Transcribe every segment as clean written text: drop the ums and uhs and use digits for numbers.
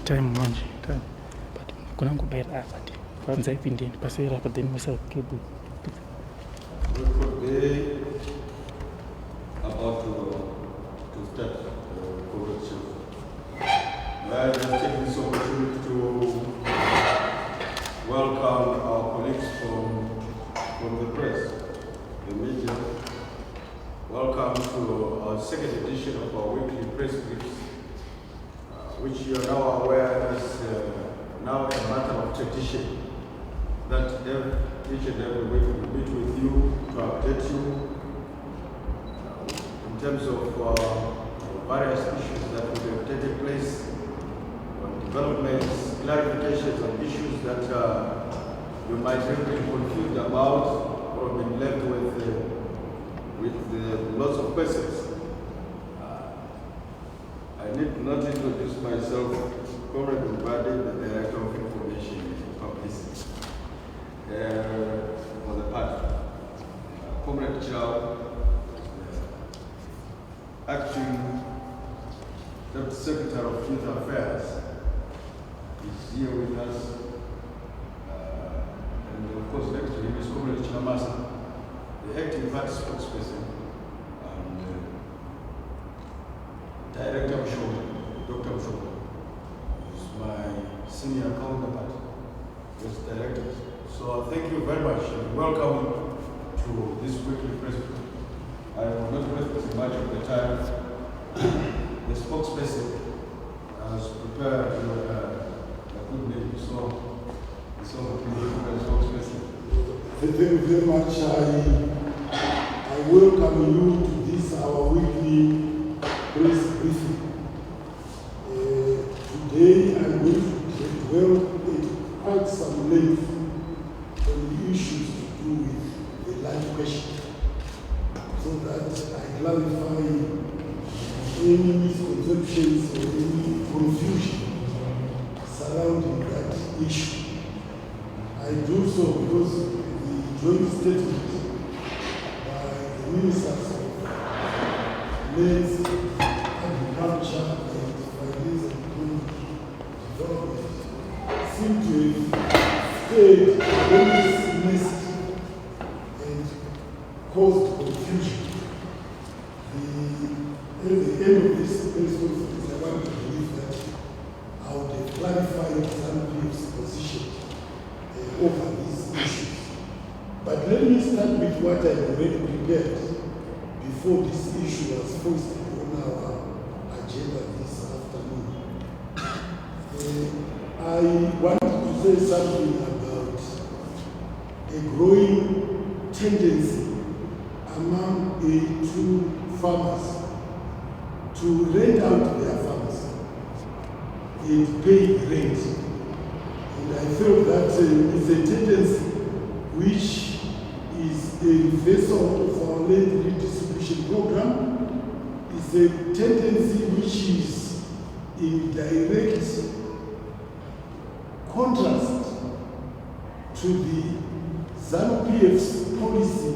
time manje time but kuna ngubera but kwanza ipindeni pasera but then myself cable We're about to start correction. I just take this opportunity to welcome our colleagues from the press, the media. Welcome to our second edition of our weekly press briefs, which you are now aware is now a matter of tradition that each and every week we meet with you to update you in terms of various issues that will have taken place, developments, clarifications on issues that you might have been confused about or been left with lots of questions. I need not introduce myself. Comrade Mbadi, the Director of Information and Publicity for the party. Comrade Chao, Acting Deputy Secretary of Youth Affairs, is here with us. And of course, next to him is Comrade Chamasa, the Acting Party Spokesperson, and Director of Show, Dr. Mshoka, who is my senior counterpart, as Director. So thank you very much and welcome to this weekly press briefing. I will not waste much of the time. The spokesperson has prepared a good name, so it's all the spokesperson. Thank you very much. I welcome you to this our weekly press briefing. Today I'm going to dwell quite some length on the issues to do with the life question, so that I clarify any misconceptions or any confusion surrounding that issue. I do so because the joint statement by the Ministers of Lands, Agriculture and Finance and Economic Development seem to have stayed very messy and caused confusion. At the end of this press conference, I want to believe that I would have clarified ZANU-PF's position over these issues. But let me start with what I already prepared before this issue was posted on our agenda this afternoon. I wanted to say something about a growing tendency among A2 farmers to rent out their farms and pay rent. And I feel that it's a tendency which is a reversal of our land redistribution program. It's a tendency which is in direct contrast to the ZANU-PF's policy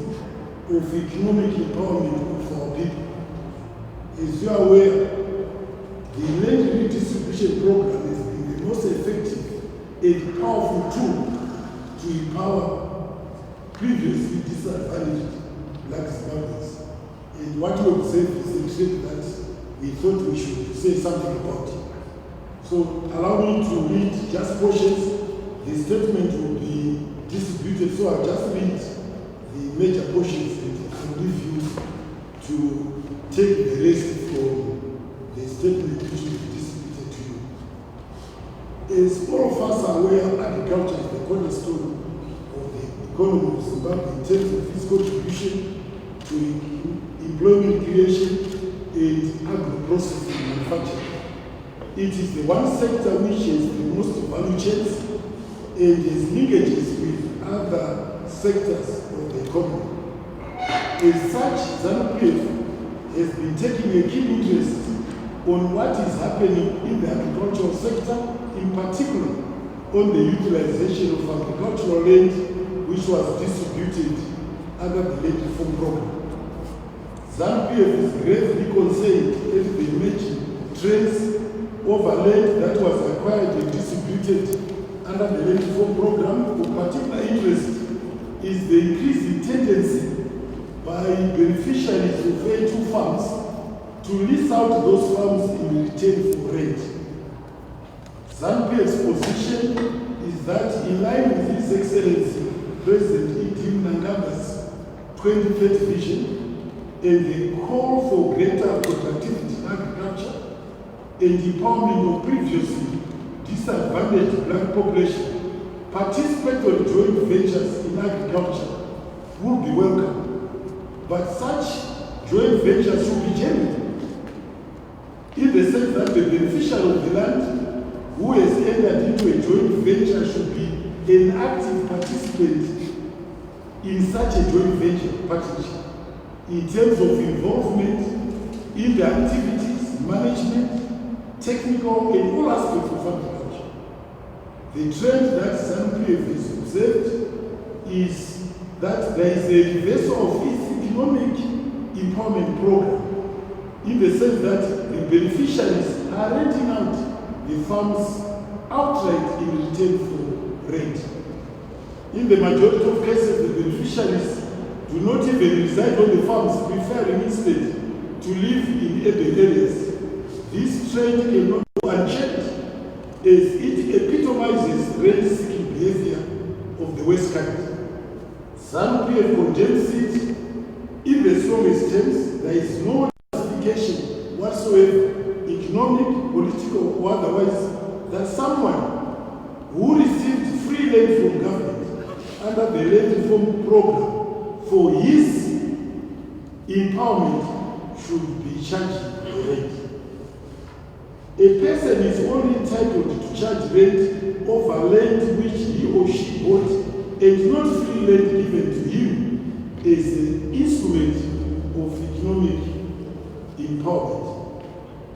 of economic empowerment of our people. As you are aware, the land redistribution program has been the most effective and powerful tool to empower previously disadvantaged Black Zimbabweans. And what we observe is a trend that we thought we should say something about it. So allow me to read just portions. The statement will be distributed, so I'll just read the major portions and I'll leave you to take the rest from the statement which will be distributed to you. As all of us are aware, agriculture is the cornerstone of the economy of Zimbabwe in terms of its contribution to employment creation and agro-processing manufacturing. It is the one sector which has the most value chains and has linkages with other sectors of the economy. As such, ZANU-PF has been taking a keen interest on what is happening in the agricultural sector, in particular on the utilization of agricultural land which was distributed under the Land Reform Program. ZANU-PF is gravely concerned at the emerging trends over land that was acquired and distributed under the land reform program. Of particular interest is the increasing tendency by beneficiaries of A2 farms to lease out those farms in return for rent. ZANU-PF's position is that in line with His Excellency President Edim Nangaba's 2030 vision and the call for greater productivity in agriculture and empowerment of previously disadvantaged black population, participatory joint ventures in agriculture would be welcome. But such joint ventures should be genuine, in the sense that the beneficiary of the land who has entered into a joint venture should be an active participant in such a joint venture partnership in terms of involvement in the activities, management, technical, and all aspects of agriculture. The trend that ZANU-PF has observed is that there is a reversal of its economic empowerment program, in the sense that the beneficiaries are renting out the farms outright in return for rent. In the majority of cases, the beneficiaries do not even reside on the farms, preferring instead to live in urban areas. This trend cannot go unchecked, as it epitomizes rent-seeking behavior of the West Country. ZANU-PF condemns it in the strongest terms. There is no justification whatsoever, economic, political, or otherwise, that someone who received free land from government under the land reform program for his empowerment should be charged rent. A person is only entitled to charge rent over land which he or she bought, and not free land given to him as an instrument of economic empowerment.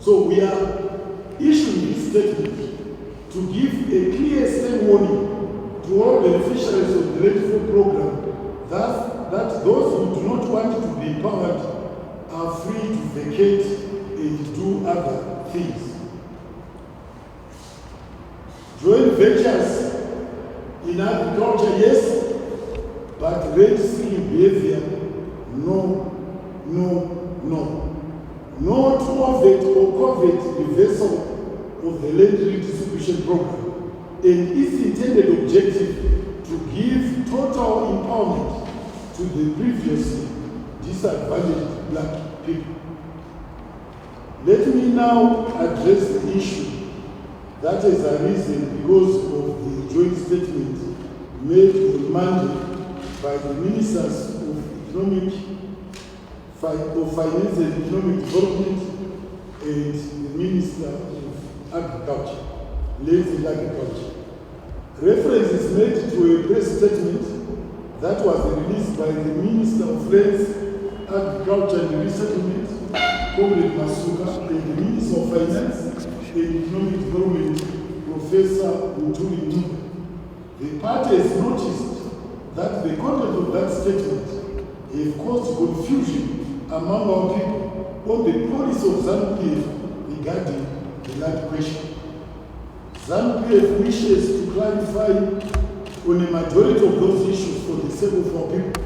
So we are issuing this statement to give a clear stern warning to all beneficiaries of the land reform program that those who do not want to be empowered are free to vacate and do other things. Joint ventures in agriculture, yes, but rent-seeking behavior, no, no, no. No to overt or covert reversal of the land redistribution program and its intended objective to give total empowerment to the previously disadvantaged black people. Let me now address the issue that has arisen because of the joint statement made on Monday by the Ministers of Finance and Economic Development and the Minister of Agriculture, Lands and Agriculture. Reference is made to a press statement that was released by the Minister of Lands, Agriculture and Resettlement, Comrade Masuka, and the Minister of Finance and Economic Development, Professor Mutuli Nduga. The party has noticed that the content of that statement have caused confusion among our people on the policy of ZANU-PF regarding the land question. ZANU-PF wishes to clarify on a majority of those issues for the sake of our people.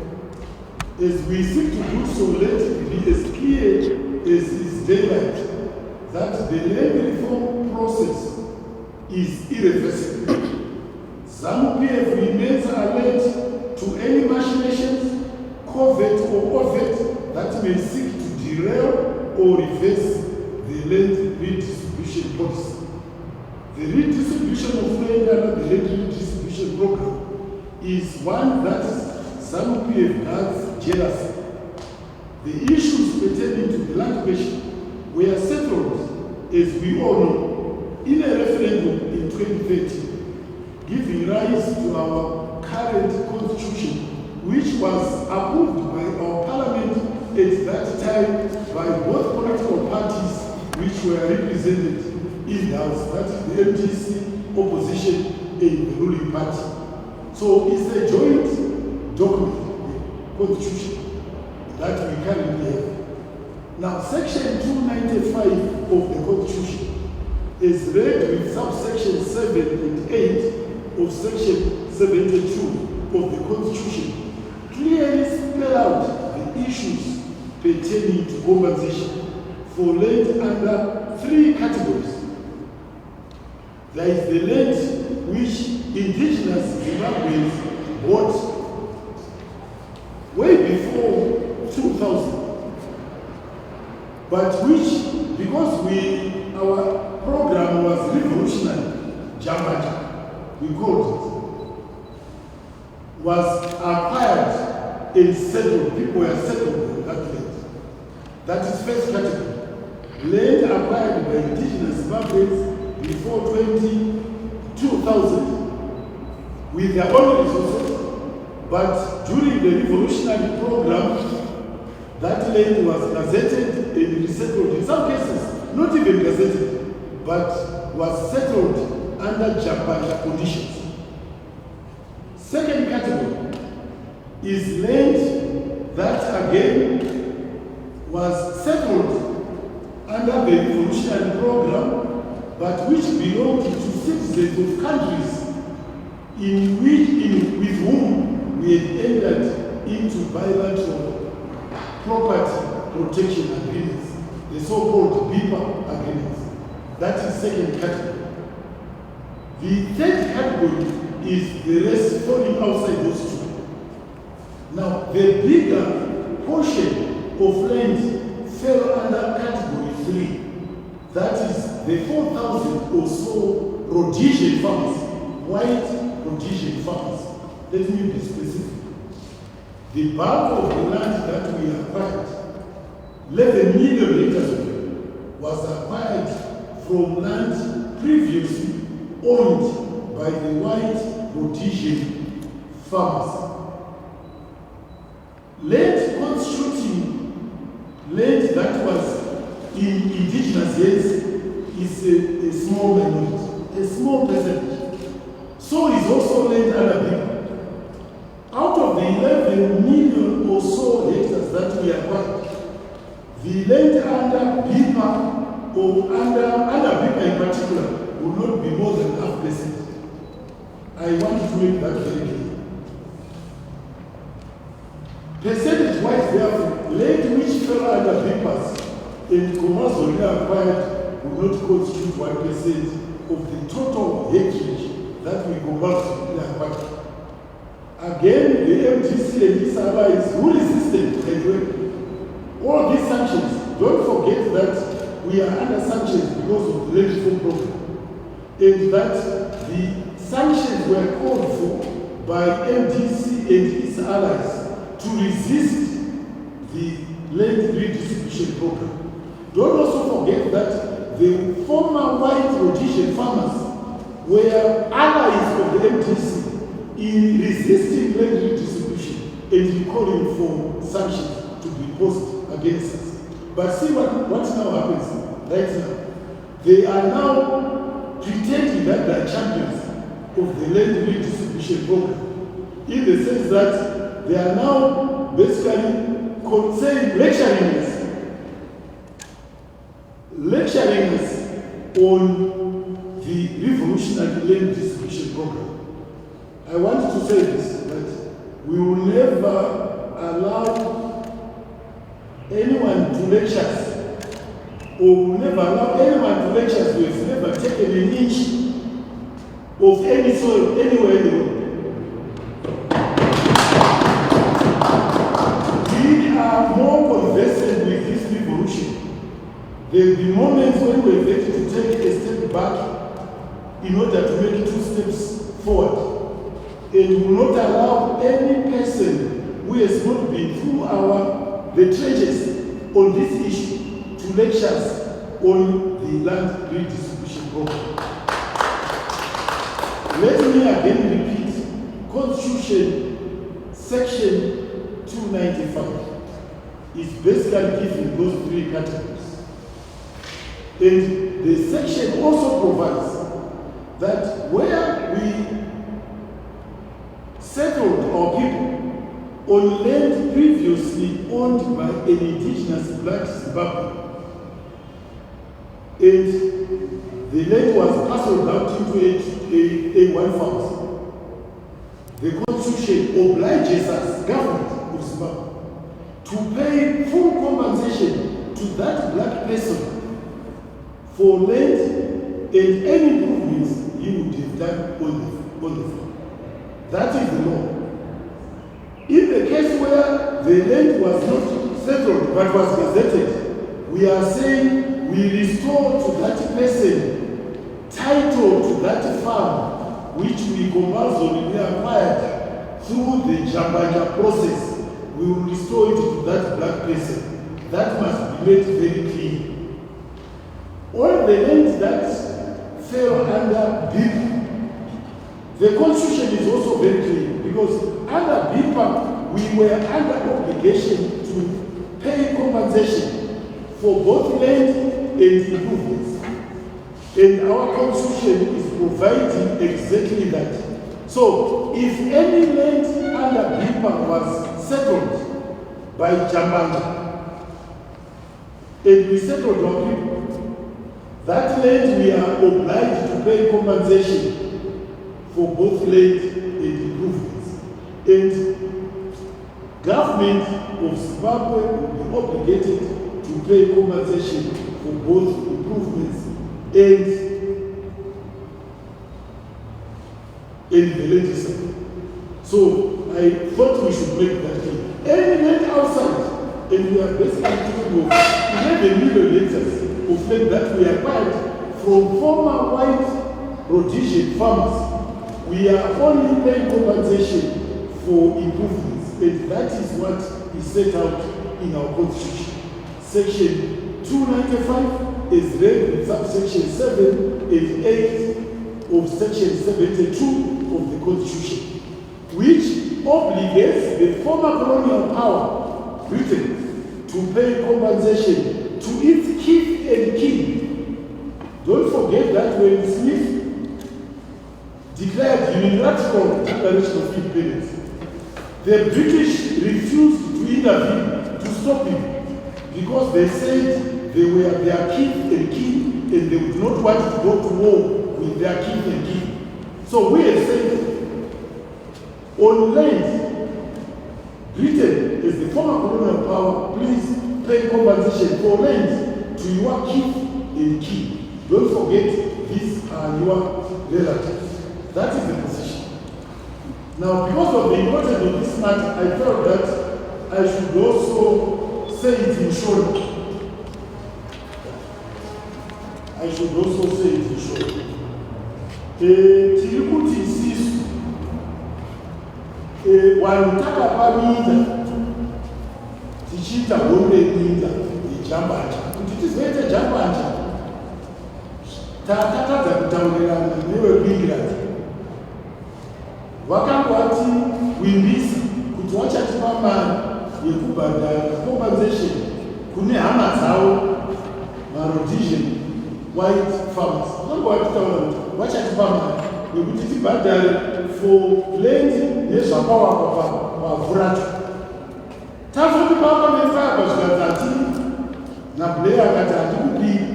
As we seek to do so, let it be as clear as is daylight that the land reform process is irreversible. ZANU-PF remains alert to any machinations, covert or overt, that may seek to derail or reverse the land redistribution policy. The redistribution of land under the land redistribution program is one that ZANU-PF guards jealously. The issues pertaining to the land question were settled, as we all know, in a referendum in 2013, giving rise to our current constitution, which was approved by our parliament at that time by both political parties which were represented in the House, that is the MTC, opposition, and the ruling party. So it's a joint document, the constitution, that we currently have. Now, Section 295 of the Constitution as read with subsection 7 and 8 of section 72 of the Constitution, clearly spell out the issues pertaining to compensation for land under 3 categories. There is the land which indigenous Zimbabweans bought way before 2000, but which, because our program was revolutionary, Jambaja, we called it, was acquired and settled. People were settled on that land. That is first category. Land acquired by indigenous Zimbabweans before 2000 with their own resources, but during the revolutionary program, that land was gazetted and resettled. In some cases, not even gazetted, but was settled under Jambaja conditions. Second category is land that again was settled under the revolutionary program, but which belonged to citizens of countries with whom we had entered into bilateral property protection agreements, the so-called BIPA agreements. That is second category. The third category is the rest falling outside those two. Now, the bigger portion of land fell under category 3. That is the 4,000 or so Rhodesian farmers, white Rhodesian farmers. Let me be specific. The bulk of the land that we acquired, 11 million acres of it, was acquired from land previously owned by the white Rhodesian farmers. Land constituting land that was in indigenous hands is a small minority, a small percentage. So is also land under BIPA. Out of the 11 million or so hectares that we acquired, the land under BIPA or under BIPA in particular will not be more than 0.5%. I want to make that very clear. Percentage-wise, therefore, land which fell under BIPAs and commercially acquired will not constitute 1% of the total acreage that we commercially acquired. Again, the MDC and its allies who resisted all these sanctions. Don't forget that we are under sanctions because of the land reform program, and that the sanctions were called for by MDC and its allies to resist the land redistribution program. Don't also forget that the former white Rhodesian farmers were allies of the MDC in resisting land redistribution and in calling for sanctions to be imposed against us. But see what now happens right now. They are now pretending that they are champions of the land redistribution program, in the sense that they are now basically lecturing us on the revolutionary land distribution program. I want to say this, that we will never allow anyone to lecture us, or will never allow anyone to lecture us who has never taken an inch of any soil anywhere in the world. We are more conversant with this revolution. There will be moments when we are ready to take a step back in order to make 2 steps forward. And will not allow any person who has not been through the trenches on this issue to lecture us on the land redistribution program. Let me again repeat, Constitution Section 295 is basically giving those 3 categories. And the section also provides that where we settled our people on land previously owned by an indigenous black Zimbabwe, and the land was parceled out into a one farms. The Constitution obliges us, government of Zimbabwe, to pay full compensation to that black person for land and any improvements he would have done on the farm. That is the law. In the case where the land was not settled but was gazetted, we are saying we restore to that person title to that farm which we compulsorily acquired through the Jambanja process. We will restore it to that black person. That must be made very clear. All the lands that fell under BIP, the Constitution is also very clear, because under BIP we were under obligation to pay compensation for both land and improvements. And our Constitution is providing exactly that. So, if any land under BIP was settled by Jambanja, and we settled on people, that land we are obliged to pay compensation for both land and improvements. And government of Zimbabwe will be obligated to pay compensation for both improvements and in the legislature. So I thought we should make that clear. Any land outside, and we are basically talking of 11 million hectares of land that we acquired from former white Rhodesian farmers. We are only paying compensation for improvements, and that is what is set out in our Constitution. Section 295 is read with subsection 7 and 8 of section 72 of the Constitution, which obligates the former colonial power, Britain, to pay compensation to its kith and kin. Don't forget that when Smith declared unilateral declaration of independence, the British refused to intervene to stop him, because they said they were their kith and kin, and they would not want to go to war with their kith and kin. So we have said, on land, Britain, as the former colonial power, please pay compensation for land to your kith and kin. Don't forget, these are your relatives. That is the position. Now, because of the importance of this matter, I felt that I should also say it in short. I should also say it in short. Tiri kuti isisu vanhu takapamidza tichiita hondo yeminda yejambanja kuti tizoita jambanja takatadza kutaurirana nevekuingirati vakangwati kuimbisa kuti wachatipa mari yekubhadhara compensation kune hama dzavo maRhodesian white farmers. Vakangwatitaura kuti wachatipa mari yekuti tibhadhare for land nezvakawakwa pavhuracho. Tafundipapa nefaiba zvikati naBlair akati handikupiri,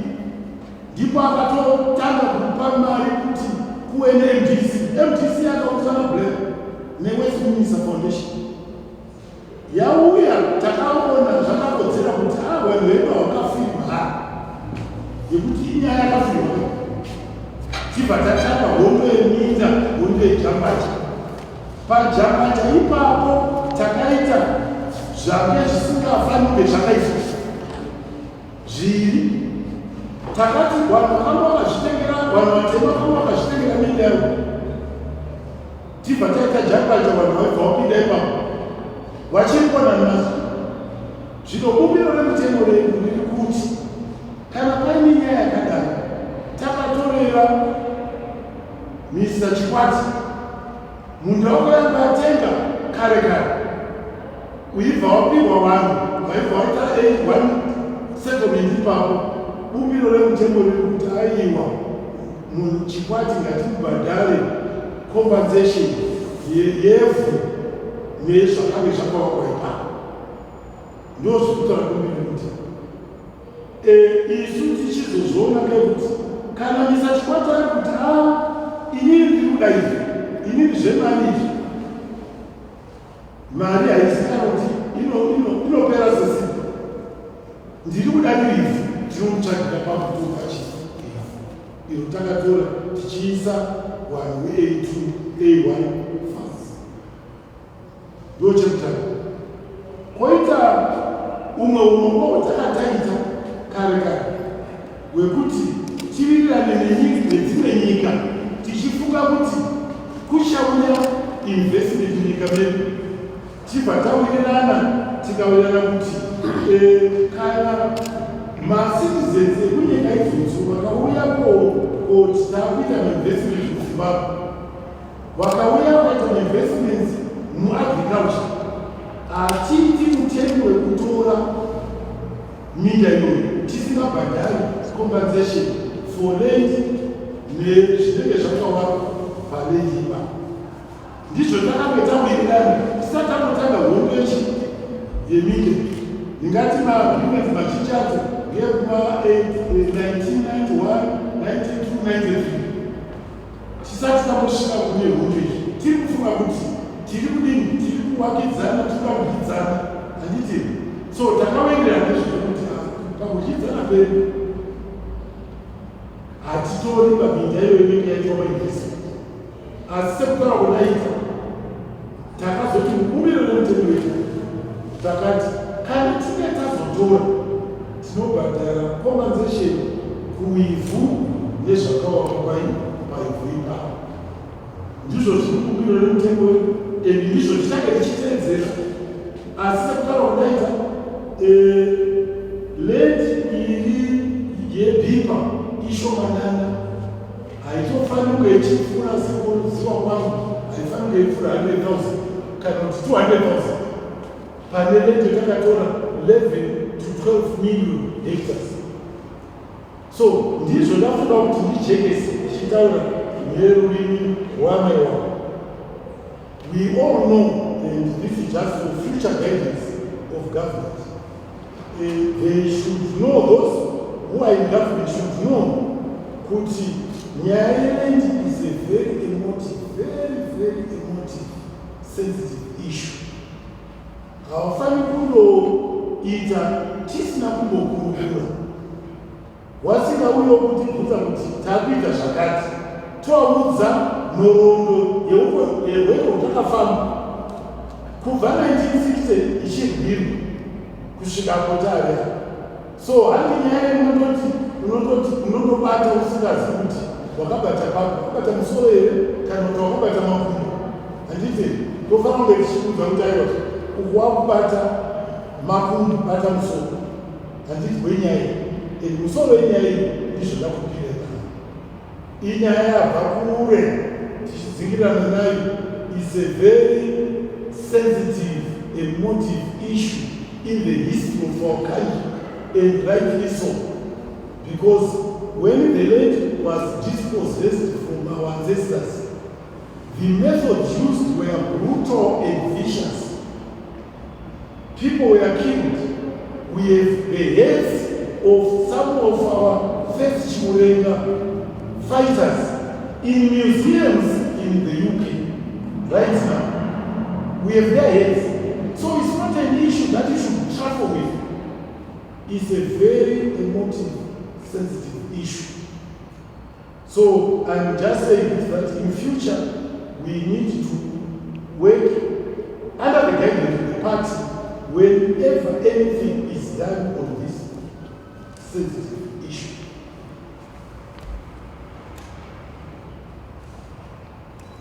ndipo akatotanga kupa mari kuti kuwe neMDC. MDC akautana Blair neWestminster Foundation. Yauya takaona zvakakodzera kuti vanhu vedu vakafirwa yekuti inyaya yakafirwa. Tibva tatanga hondo yeminda, hondo yejambanja. Pajambanja ipapo takaita zvange zvisingafanike zvakaitwa zviri. Takati vanhu vakanga vakazvitengera, vanhu vatema vakanga vakazvitengera minda yavo. Tibva taita jambanja, vanhu vaibva vapinda ipapo vachirikona nazvo. Zvino bumbiro remutemo redu riri kuti kana paine nyaya yakadaro, takatorera Mr. Chikwati munhu wakanga atenga kare kare, uibva wapihwa vanhu vaibva vaita one settlement ipapo. Bumbiro remutemo riri kuti aiwa munhu Chikwati ngatimubhadhare compensation yevhu nezvakange zvakawakwa ipapo. Ndozvekutaura bumbiro remutemo. Isu tichizozviona kuti kana misachikwatara kuti inini ndiri kuda izvi, inini zvemari izvi, mari haisikana kuti inopera sesipo, ndiri kuda ndiri izvi, tinomutsvakira pamutumba chii iro takatora tichiisa vanhu A2 A1 fasi ndochekutanga. Koita umwe umwe takataita kare kare wekuti tivirirane nedzimwe nyika tichifunga kuti kuchauya investment munyika medu, tibva tawirirana tikawirirana kuti kana macitizens ekunyika idzodzo vakauya kuti takuita investment muZimbabwe, vakauya vakaita investments muagriculture, hatiiti mutengo wekutora minda iyoyo tisingabhadhari compensation for land nezvinenge zvakawakwa paland ipapo. Ndizvo takamboita wirirana tisati tambotanga hondo yeminda. Ndingati maagreements mazhinji acho ngekuma 1991 92 93 tisati tambosvika kune hondo iyi, tiri kufunga kuti tiri kudini, tiri kuwakidzana, tiri kuwakidzana, handiti. So takawirirana nezvekuti pakuchidzana pedu hatitori maminda iyoyo inenge yaitwa mainvestment, asi sekutara kudaita takazoti mubumbiro nemutengo wedu takati kana tinge tazotora tinobhadhara compensation kuivhu nezvakawakwa paivhu ipapo. Ndizvo zviri mubumbiro nemutengo wedu, and ndizvo tichange tichiteedzera. Asi sekutara kudaita land iri yebhipa ishomanana, haitofanira kunge ichipfuura sekuziva kwangu, haifanira kunge ipfuura 100,000 kana kuti 200,000 pane land yatakatora 11 to 12 million hectares. So ndizvo ndafunga kuti ndijekese ndichitaura nerurimi rwamaiwa. We all know, and this is just for future guidance of government, they should know, those who are in government should know kuti nyaya yeland is a very emotive, very emotive, sensitive issue. Haufaniri kundoita tisina kumbokurukura. Wasingauya kutibvunza kuti takuita zvakati, toaudza nhoroondo yerwendo rwutakafamba kubva 1960 ichirwirwa kusvika kotari. So handi nyaya unondobata usingazi kuti wakabata pako, wakabata musoro here kana kuti wakabata makumbo. Handiti tofanira kunge tichikuudza kuti aiwa uku wakubata makumbo, bata musoro. Handiti wenyaya iyi musoro wenyaya iyi ndizvo ndakupireka. Inyaya yabva kure tichidzingirirana nayo is a very sensitive, emotive issue in the history of our country, and rightly so, because when the land was dispossessed from our ancestors, the methods used were brutal and vicious. People were killed. We have the heads of some of our first Chimurenga fighters in museums in the UK right now. We have their heads. So it's not an issue that you should trifle with. It's a very emotive, sensitive issue. So I'm just saying that in future we need to work under the guidance of the party whenever anything is done on this sensitive issue.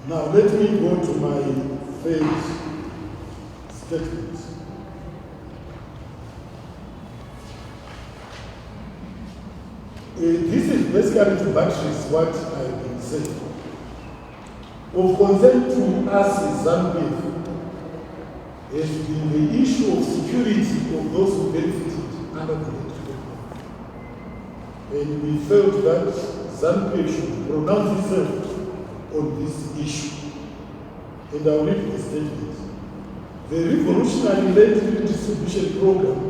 Now let me go to my third statement. This is basically to buttress what I've been saying. Of concern to us as ZANU-PF has been the issue of security of those who benefited under the electoral law. And we felt that ZANU-PF should pronounce itself on this issue. And I'll read the statement. The revolutionary land redistribution program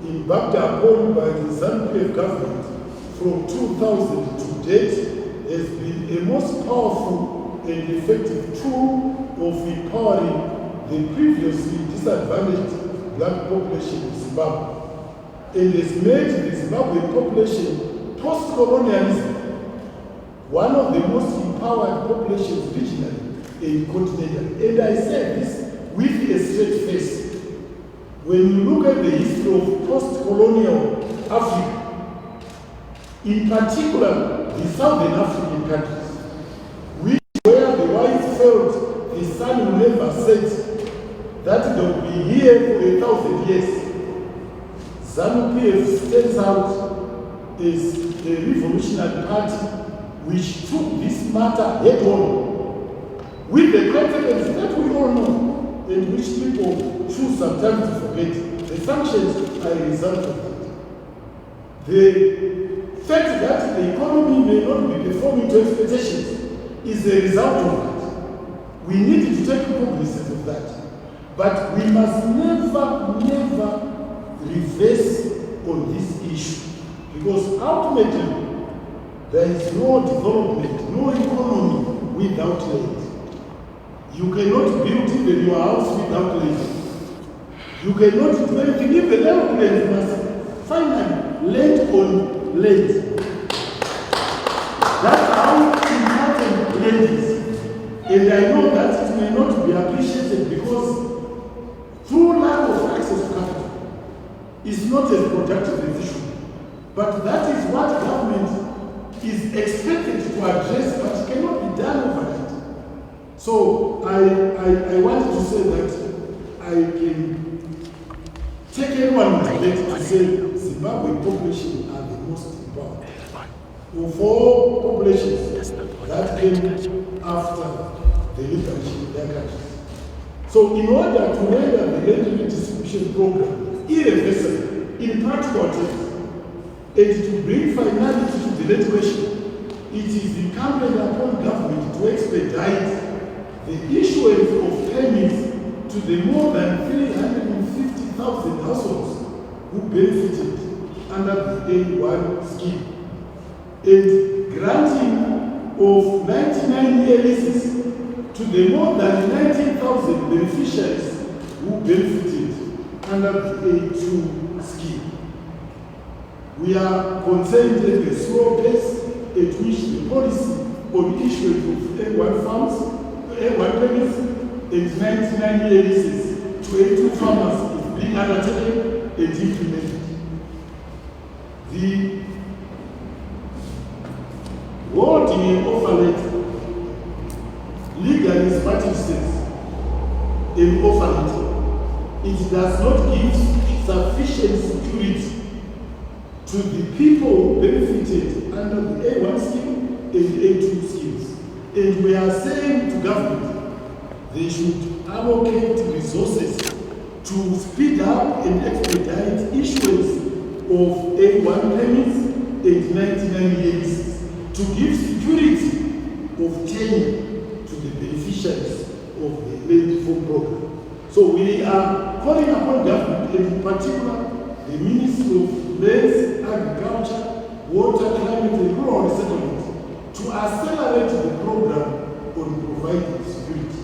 embarked upon by the ZANU-PF government from 2000 to date has been a most powerful and effective tool of empowering the previously disadvantaged black population in Zimbabwe, and has made the Zimbabwean population post-colonialism one of the most empowered populations regionally and continentally. And I say this with a straight face. When you look at the history of post-colonial Africa, in particular the Southern African countries, where the whites felt the sun will never set, that they will be here for 1,000 years, ZANU-PF stands out as a revolutionary party which took this matter head on with the consequences that we all know and which people choose sometimes to forget. The sanctions are a result of that. The fact that the economy may not be performing to expectations is a result of that. We need to take cognizance of that. But we must never reverse on this issue, because ultimately there is no development, no economy without land. You cannot build even your house without land. You cannot do anything. If the aeroplane must finally land on land. That's how important land is. And I know that it may not be appreciated because through lack of access to capital is not as productive as it should be. But that is what government is expected to address, but it cannot be done overnight. So I wanted to say that I can take anyone with debate to say Zimbabwe population are the most important of all populations that came after the liberation of their countries. So in order to render the land redistribution program irreversible in practical terms, and to bring finality to the land question, it is incumbent upon government to expedite the issuance of permits to the more than 350,000 households who benefited under the A1 scheme, and granting of 99-year leases to the more than 19,000 beneficiaries who benefited under the A2 scheme. We are concerned at the slow pace at which the policy on issuance of A1 farms, A1 permits, and 99-year leases to A2 farmers is being undertaken and implemented. The wording orphanage legally is party states in orphanage. It does not give sufficient security to the people benefited under the A1 scheme and A2 schemes. And we are saying to government, they should allocate resources to speed up and expedite issuance of A1 permits and 99 years to give security of tenure to the beneficiaries of the land reform program. So we are calling upon government, and in particular the Ministry of Lands, Agriculture, Water, Climate and Rural Settlement, to accelerate the program on providing security.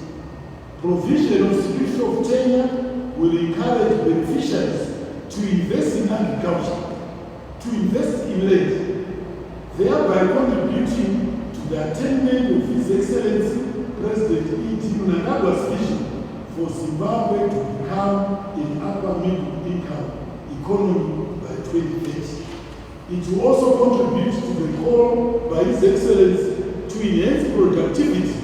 Provision of security of tenure will encourage beneficiaries to invest in agriculture, to invest in land, thereby contributing to the attainment of His Excellency President E.T. Mnangagwa's vision for Zimbabwe to become an upper middle income economy by 2030. It will also contribute to the call by His Excellency to enhance productivity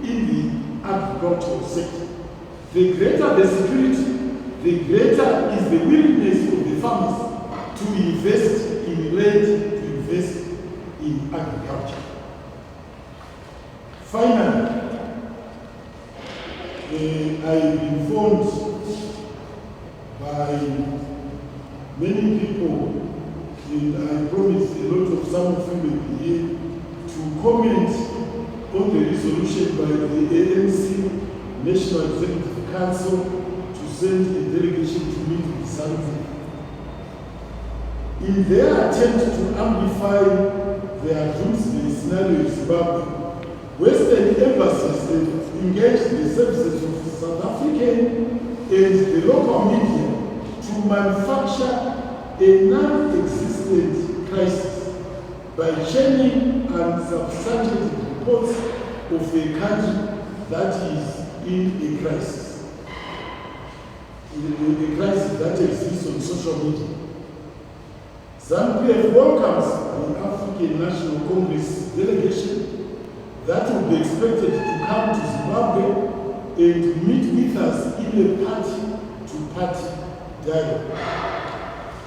in the agricultural sector. The greater the security, the greater is the willingness of the farmers to invest in land, to invest in agriculture. Finally, I've been informed by many people, and I promise a lot of some of you will be here to comment on the resolution by the ANC National Executive Council to send a delegation to meet with ZANU. in their attempt to amplify their doomsday scenario in Zimbabwe, Western embassies have engaged the services of South African and the local media to manufacture a non-existent crisis by churning and substantiated reports of a country that is in a crisis. A crisis that exists on social media. ZANU-PF welcomes the African National Congress delegation that will be expected to come to Zimbabwe and meet with us in a party-to-party dialogue.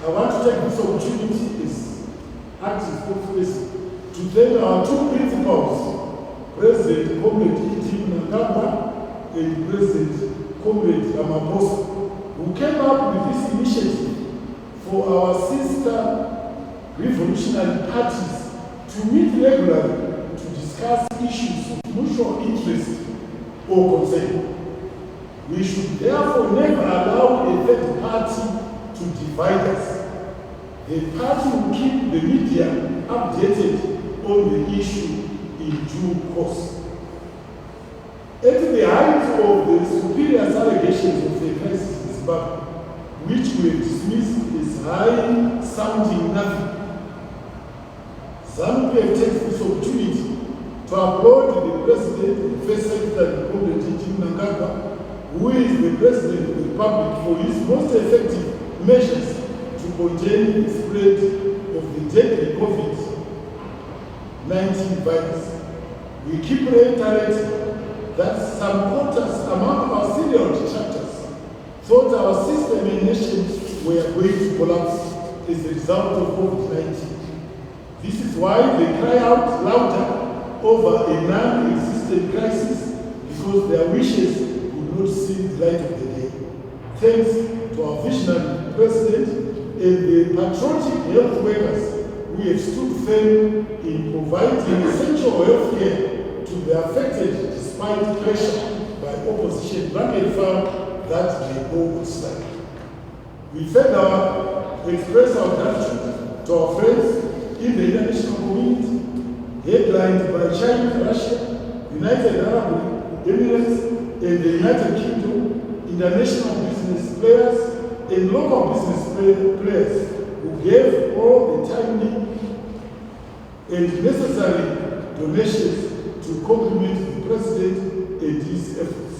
I want to take this opportunity as active spokesperson to thank our two principals, President Comrade E.T. Mnangagwa and President Comrade Ramaphosa, who came up with this initiative for our sister revolutionary parties to meet regularly to discuss issues of mutual interest or concern. We should therefore never allow a third party to divide us. The party will keep the media updated on the issue in due course. At the height of the superior allegations of the crisis in Zimbabwe, which were dismissed as high-sounding nothing, ZANU-PF takes this opportunity to applaud the President and First Secretary, Comrade E.T. Mnangagwa, who is the President of the Republic, for his most effective measures to contain the spread of the deadly COVID-19 virus. We keep reiterating that some quarters among our serial detractors thought our system and nation were going to collapse as a result of COVID-19. This is why they cry out louder over a non-existent crisis, because their wishes would not see the light of the day. Thanks to our visionary President and the patriotic health workers who have stood firm in providing essential health care to the affected despite pressure by opposition rank found that they go on strike. We further express our gratitude to our friends in the international community, headlined by China, Russia, United Arab Emirates, and the United Kingdom, international business players, and local business players who gave all the timely and necessary donations to complement the President and his efforts.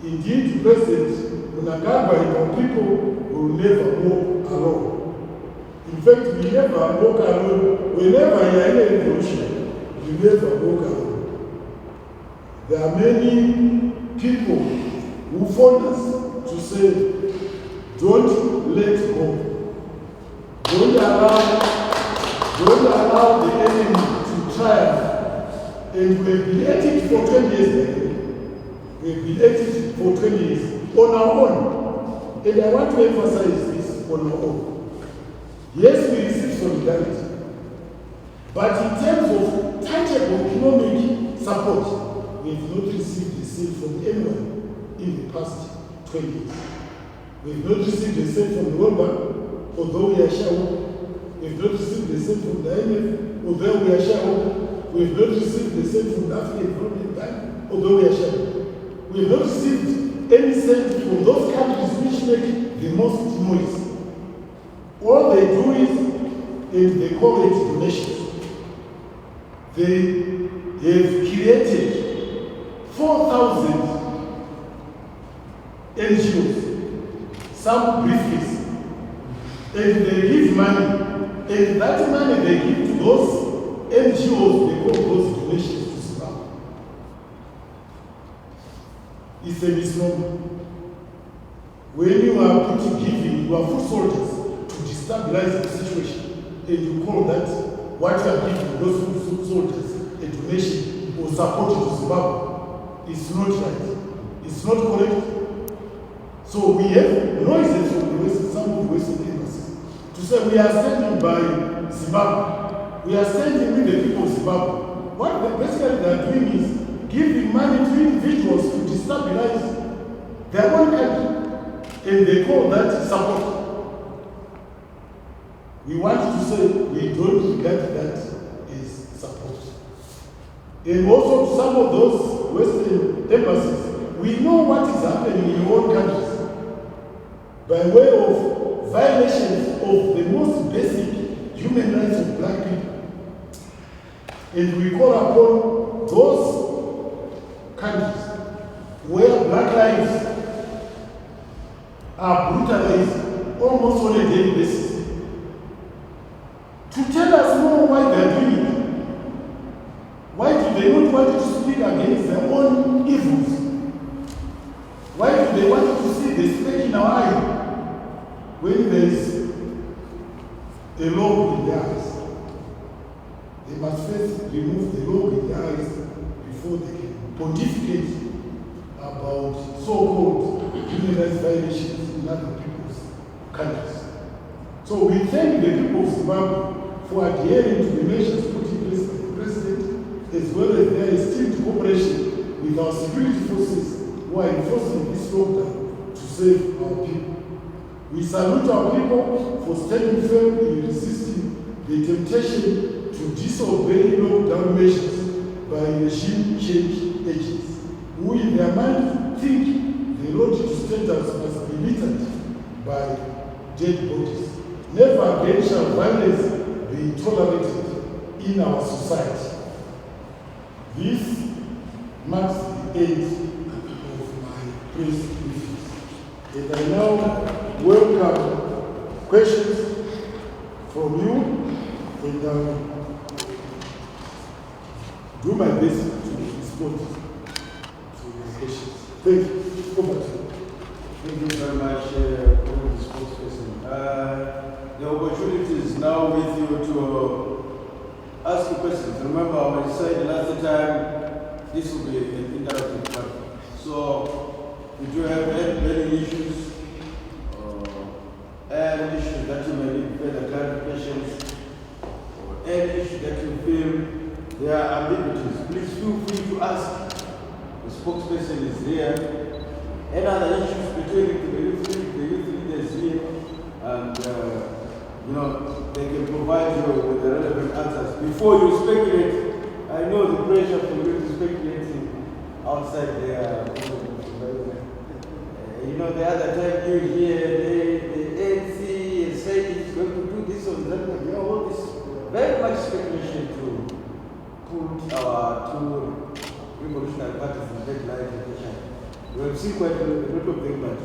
Indeed, President Mnangagwa and our people will never walk alone. In fact, we never walk alone. Whenever you are in a revolution, you never walk alone. There are many people who phone us to say, don't let go. Don't allow the enemy to triumph. And we've been at it for 20 years. We've been at it for 20 years on our own. And I want to emphasize this, on our own. Yes, we receive solidarity. But in terms of tangible economic support, we have not received the same from anyone in the past 20 years. We have not received the same from the World Bank, although we are shareholders. We have not received the same from the IMF, although we are shareholders. We have not received the same from the African Development Bank, although we are shareholders. We have not received any cent from those countries which make the most noise. All they do is they call it donations. They have created 4,000 NGOs, some briefcase, and they give money, and that money they give to those NGOs, they call those donations to Zimbabwe. It's a misnomer. When you are putting giving, you are foot soldiers to destabilize the situation, and you call that what you are giving those foot soldiers a donation or support to Zimbabwe. It's not right. It's not correct. So we have noises from the West, some of the Western embassies to say we are standing by Zimbabwe. We are standing with the people of Zimbabwe. What basically they are doing is giving money to individuals to destabilize their own country, and they call that support. we want to say we don't regard that as support. And also to some of those Western embassies, we know what is happening in your own countries by way of violations of the most basic human rights of black people. And we call upon those countries where black lives are brutalized almost on a daily basis to tell us more why they are doing it. Why do they not want to speak against their own evils? Why do they want to see the speck in our eye when there is a log in their eyes? They must first remove the log in their eyes before they can pontificate about so-called human rights violations in other people's countries. So we thank the people of Zimbabwe for adhering to the measures put in place by the President, as well as their esteemed cooperation with our security forces who are enforcing this lockdown to save our people. We salute our people for standing firm in resisting the temptation to disobey lockdown measures by regime change agents, who in their mind think the road to status must be littered by dead bodies. Never again shall violence be tolerated in our society. This marks the end of my press briefing. And I now welcome questions from you, and do my best to respond to your questions. Thank you. Over to you. Thank you very much for the spokesperson. The opportunity is now with you to ask you questions. Remember, when I said last time, this will be an interactive platform. So, if you have any issues, any issues that you may need further clarifications, or any issue that you feel there are ambiguities, please feel free to ask. The spokesperson is here. Any other issues between the youth leaders here, and they can provide you with the relevant answers. Before you speculate, I know the pressure for you to speculate outside there. The other time you hear the ANC said it's going to do this or that. All this very much speculation to put our two revolutionary parties in that line. We have seen quite a lot of them, but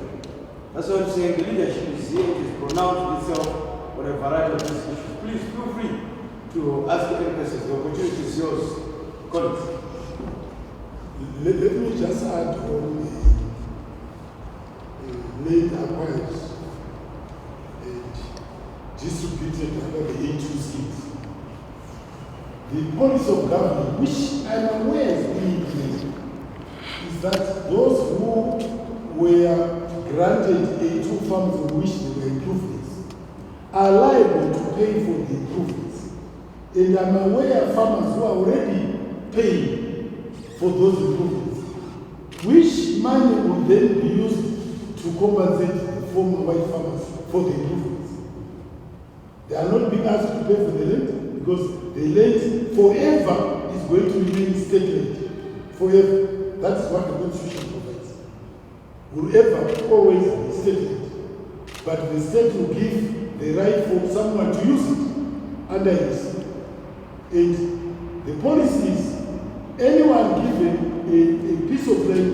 that's what I'm saying. The leadership is here, it is pronounced itself on a variety of these issues. Please feel free to ask any questions. The opportunity is yours. Colleagues. Let me just add on the late acquires and distributed under the A2 schemes. The policy of government, which I'm aware is being implemented, is that those who were granted A2 funds for which there were improvements are liable to pay for the improvements. And I'm aware farmers who are already paying for those improvements, which money will then be used to compensate the former white farmers for the improvements. They are not being asked to pay for the land because the land forever is going to remain state land. Forever. That's what the Constitution provides. Will ever always be state land. But the state will give the right for someone to use it under his. And the policy is anyone given a piece of land,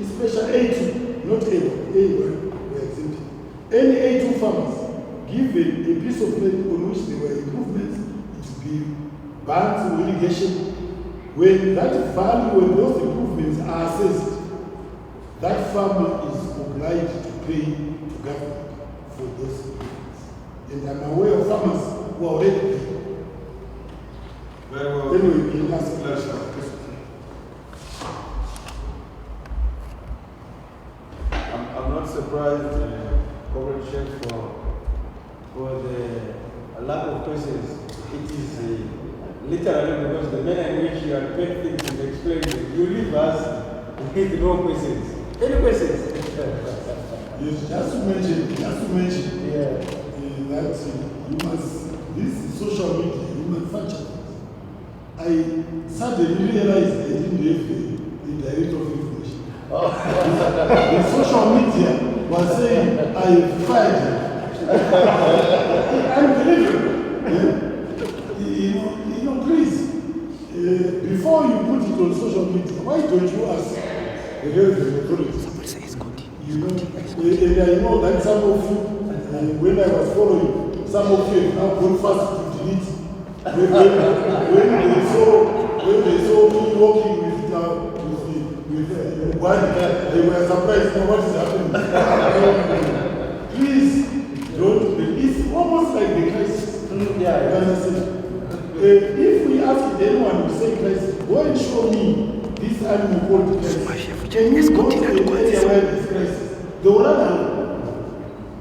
especially A2, not A1, A1 were exempted. Any A2 farmers given a piece of land on which there were improvements, it will be banned for irrigation. When that value, when those improvements are assessed, that farmer is obliged to pay to government for those improvements. And I'm aware of farmers who are already paying. Very well. Anyway, you can ask a question. I'm not surprised, Comrade Sheikh, for the lack of questions. It is literally because the manner in which you are paid things and explaining, you leave us with no questions. Any questions? Yes, just to mention, that you must this social media, you manufacture it. I suddenly realized I didn't have the director of information. The social media was saying, I fired him. Unbelievable. You know, please, before you put it on social media, why don't you ask the relevant authorities? You know, and I know that some of you, when I was following, some of you have now gone fast to delete. When they saw me walking with one guy, they were surprised. Now what is happening? Please don't. It's almost like the crisis. If we ask anyone to say crisis, go and show me this animal called crisis. Can you go to an area where this crisis? They will run away.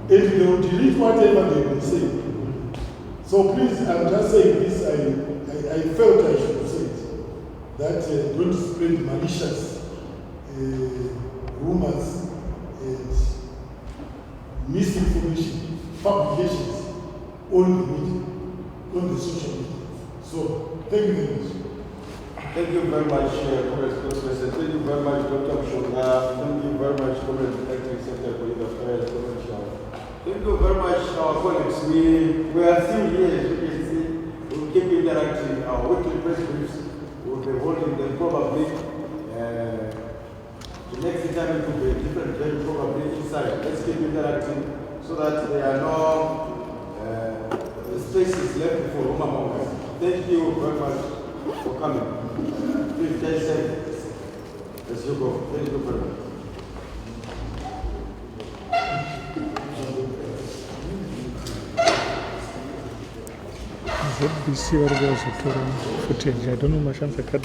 And they will delete whatever they will say. So please, I'm just saying this, I felt I should say it. That don't spread malicious rumors and misinformation, publications on the media, on the social media. So, thank you very much. Thank you very much, Comrade Spokesperson. Thank you very much, Dr. Mshonga. Thank you very much, Comrade Acting Secretary for the Affairs, Comrade Shaw. Thank you very much, our colleagues. We are still here, as you can see. We will keep interacting. Our weekly press briefs will be holding them probably. The next time it will be a different venue, probably inside. Let's keep interacting so that there are no spaces left for room among us. Thank you very much for coming. Please stay safe as you go. Thank you very much. ZBC footage. I don't know, my chance I can't